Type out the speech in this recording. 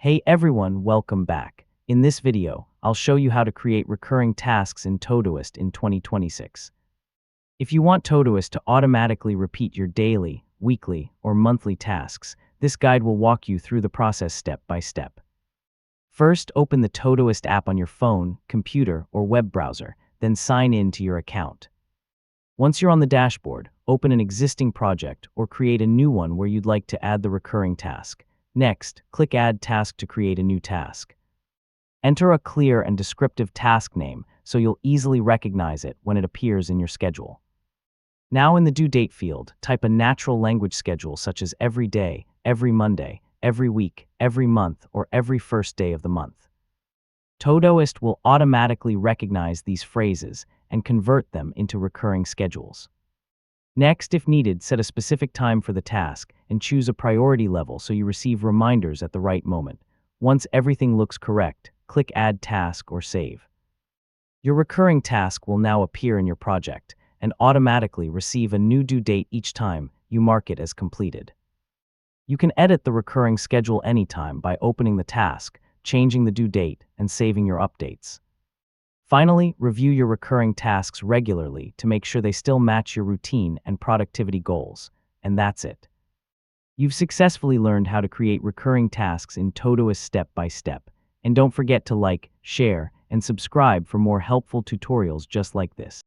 Hey everyone, welcome back. In this video, I'll show you how to create recurring tasks in Todoist in 2026. If you want Todoist to automatically repeat your daily, weekly, or monthly tasks, this guide will walk you through the process step by step. First, open the Todoist app on your phone, computer, or web browser, then sign in to your account. Once you're on the dashboard, open an existing project or create a new one where you'd like to add the recurring task. Next, click Add Task to create a new task. Enter a clear and descriptive task name so you'll easily recognize it when it appears in your schedule. Now in the due date field, type a natural language schedule such as every day, every Monday, every week, every month, or every first day of the month. Todoist will automatically recognize these phrases and convert them into recurring schedules. Next, if needed, set a specific time for the task and choose a priority level so you receive reminders at the right moment. Once everything looks correct, click Add Task or Save. Your recurring task will now appear in your project and automatically receive a new due date each time you mark it as completed. You can edit the recurring schedule anytime by opening the task, changing the due date, and saving your updates. Finally, review your recurring tasks regularly to make sure they still match your routine and productivity goals. And that's it. You've successfully learned how to create recurring tasks in Todoist step by step. And don't forget to like, share, and subscribe for more helpful tutorials just like this.